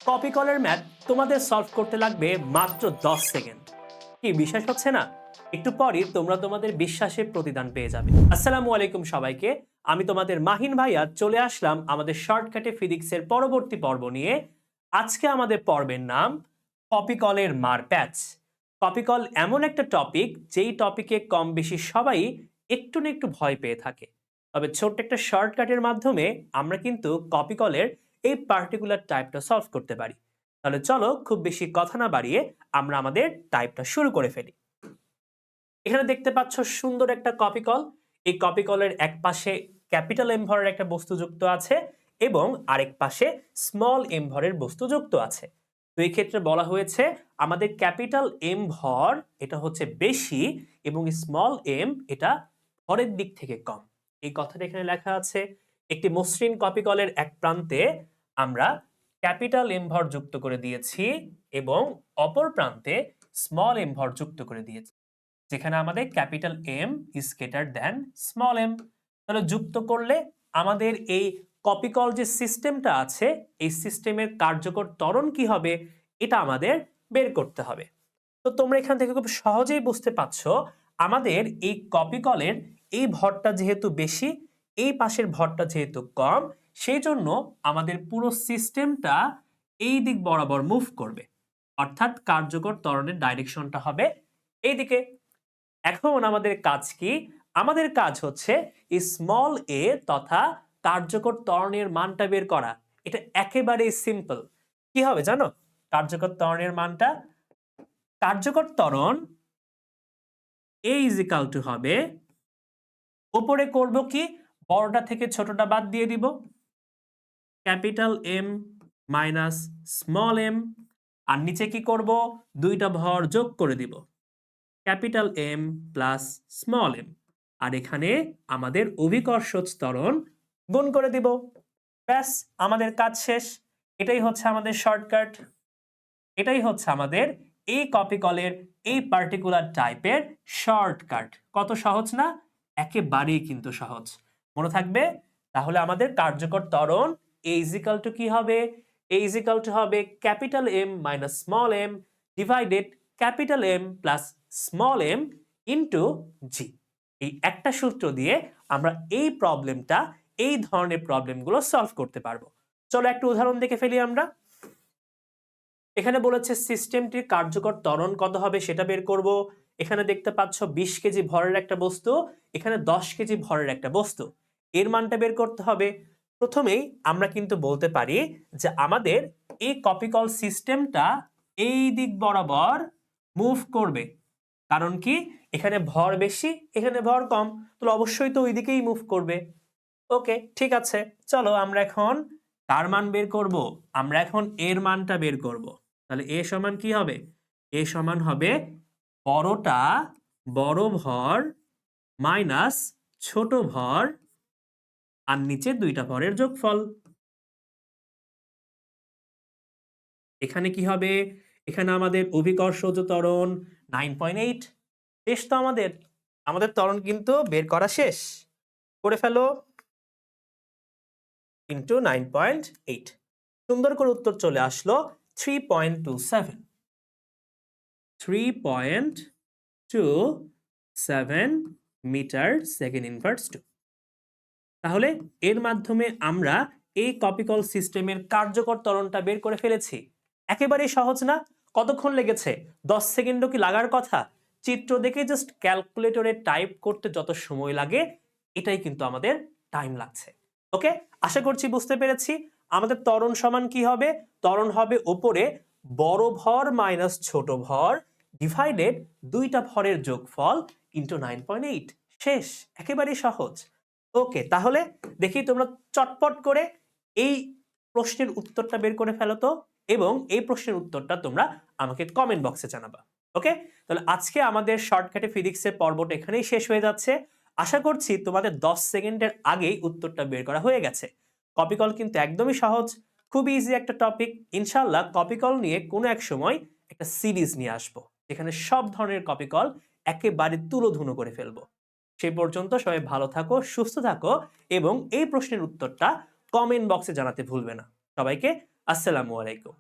Copy কলের math তোমাদের solve করতে লাগবে মাত্র 10 সেকেন্ড। কি বিশ্বাস হচ্ছে না? একটু পরই তোমরা তোমাদের বিশ্বাসের প্রতিদান পেয়ে যাবে। আসসালামু আলাইকুম সবাইকে। আমি তোমাদের মাহিন ভাইয়া চলে আসলাম আমাদের শর্টকাটে ফিজিক্সের পরবর্তী পর্ব নিয়ে। আজকে আমাদের পর্বের নাম কপি কলের মারপ্যাচ। কপি কল এমন একটা টপিক যেই টপিকে কম বেশি সবাই একটু না একটু ভয় পেয়ে থাকে। তবে ছোট্ট একটা শর্টকাটের মাধ্যমে আমরা কিন্তু কপি কলের এই পার্টিকুলার টাইপটা সলভ করতে পারি। তাহলে চলো খুব বেশি কথা না বাড়িয়ে আমরা আমাদের টাইপটা শুরু করে ফেলি। এখানে দেখতে পাচ্ছ সুন্দর একটা কপি কল। এই কপি কলের এক পাশে ক্যাপিটাল এম ভরের একটা বস্তু যুক্ত আছে এবং আরেক পাশে স্মল এম ভরের বস্তু যুক্ত আছে। তো এই ক্ষেত্রে বলা হয়েছে আমাদের ক্যাপিটাল এম ভর এটা হচ্ছে বেশি এবং স্মল এম এটা ভরের দিক থেকে কম। এই কথাটা এখানে লেখা আছে। একটি মসৃণ কপি কলের এক প্রান্তে আমরা ক্যাপিটাল এম ভর যুক্ত করে দিয়েছি এবং অপর প্রান্তে স্মল এম ভর যুক্ত করে দিয়েছি, যেখানে আমাদের capital M is greater than small M. তাহলে যুক্ত করলে আমাদের এই কপি কল যে সিস্টেমটা আছে এই সিস্টেমের কার্যকর ত্বরণ কি হবে এটা আমাদের বের করতে হবে। তো তোমরা এখান থেকে খুব সহজেই বুঝতে পারছো আমাদের এই কপি কলের এই ভরটা যেহেতু বেশি, এই পাশের ভরটা যেহেতু কম, সেই জন্য আমাদের পুরো সিস্টেমটা এই দিক বরাবর মুভ করবে, অর্থাৎ কার্যকর ত্বরণের ডাইরেকশনটা হবে এইদিকে। এখন আমাদের কাজ কি? আমাদের কাজ হচ্ছে এই স্মল এ তথা কার্যকর ত্বরণের মানটা বের করা। এটা একেবারেই সিম্পল। কি হবে জানো কার্যকর ত্বরণের মানটা? কার্যকর ত্বরণ A ইজ ইকাল টু হবে, উপরে করব কি, বড়টা থেকে ছোটটা বাদ দিয়ে দিব, capital M minus small M, আর নিচে কি করব, দুইটা ভর যোগ করে দিব, capital M plus small M, আর এখানে আমাদের অভিকর্ষজ ত্বরণ গুণ করে দিব। ব্যাস, আমাদের কাজ শেষ। এটাই হচ্ছে আমাদের শর্টকাট। এটাই হচ্ছে আমাদের এই কপি কলের এই পার্টিকুলার টাইপের শর্টকাট। কত সহজ না? একেবারেই কিন্তু সহজ। মনে থাকবে? তাহলে আমাদের কার্যকর ত্বরণ A ইজ ইকাল টু কি হবে? A ইজ ইকাল টু হবে capital M minus small M divided capital M plus small M into g. এই একটা সূত্র দিয়ে আমরা এই প্রবলেমটা, এই ধরনের প্রবলেমগুলো সলভ করতে পারবো। চলো একটা উদাহরণ দেখে ফেলি আমরা। এখানে বলেছে সিস্টেমটির কার্যকর ত্বরণ কত হবে সেটা বের করব। এখানে দেখতে পাচ্ছ 20 কেজি ভরের একটা বস্তু, এখানে 10 কেজি ভরের একটা বস্তু, এর মানটা বের করতে হবে। প্রথমেই আমরা কিন্তু বলতে পারি যে আমাদের এই কপি কল সিস্টেমটা এই দিক বরাবর মুভ করবে। কারণ কি, এখানে ভর বেশি এখানে ভর কম, তাহলে অবশ্যই তো ওই দিকেই মুভ করবে। ওকে, ঠিক আছে। চলো আমরা এখন কার মান বের করব? আমরা এখন এর মানটা বের করব। তাহলে এ সমান কি হবে? এ সমান হবে বড়টা, বড় ভর মাইনাস ছোট ভর আর নিচে দুইটা ভরের যোগফল। এখানে কি হবে? এখানে আমাদের অভিকর্ষজ ত্বরণ 9.8। শেষ তো আমাদের, আমাদের ত্বরণ কিন্তু বের করা শেষ। করে ফেলো, ইন্টু 9.8। সুন্দর করে উত্তর চলে আসলো 3.27। 3.27 মিটার সেকেন্ড ইনভার্স 2। তাহলে এর মাধ্যমে আমরা এই কপি কল সিস্টেমের কার্যকর ত্বরণটা বের করে ফেলেছি। একেবারেই সহজ না? কতক্ষণ লেগেছে? 10 সেকেন্ডও কি লাগার কথা? চিত্র দেখে জাস্ট ক্যালকুলেটরে টাইপ করতে যত সময় লাগে এটাই কিন্তু আমাদের টাইম লাগছে। ওকে, আশা করছি বুঝতে পেরেছি। আমাদের ত্বরণ সমান কি হবে? ত্বরণ হবে উপরে বড় ভর মাইনাস ছোট ভর ডিভাইডেড দুইটা ভরের যোগফল ইন্টু 9.8। শেষ, একেবারেই সহজ। ওকে, তাহলে দেখি তোমরা চটপট করে এই প্রশ্নের উত্তরটা বের করে ফেলো তো, এবং এই প্রশ্নের উত্তরটা তোমরা আমাকে কমেন্ট বক্সে জানাবা। ওকে, তাহলে আজকে আমাদের শর্টকাটে ফিজিক্সের পর্বটা এখানেই শেষ হয়ে যাচ্ছে। আশা করছি তোমাদের 10 সেকেন্ডের আগেই উত্তরটা বের করা হয়ে গেছে। কপি কল কিন্তু একদমই সহজ, খুব ইজি একটা টপিক। ইনশাআল্লাহ কপি কল নিয়ে কোনো এক সময় একটা সিরিজ নিয়ে আসবো যেখানে সব ধরনের কপি কল একেবারে তুলোধুনো করে ফেলবো। সেই পর্যন্ত সবাই ভালো থাকো, সুস্থ থাকো এবং এই প্রশ্নের উত্তরটা কমেন্ট বক্সে জানাতে ভুলবে না। সবাইকে আসসালামু আলাইকুম।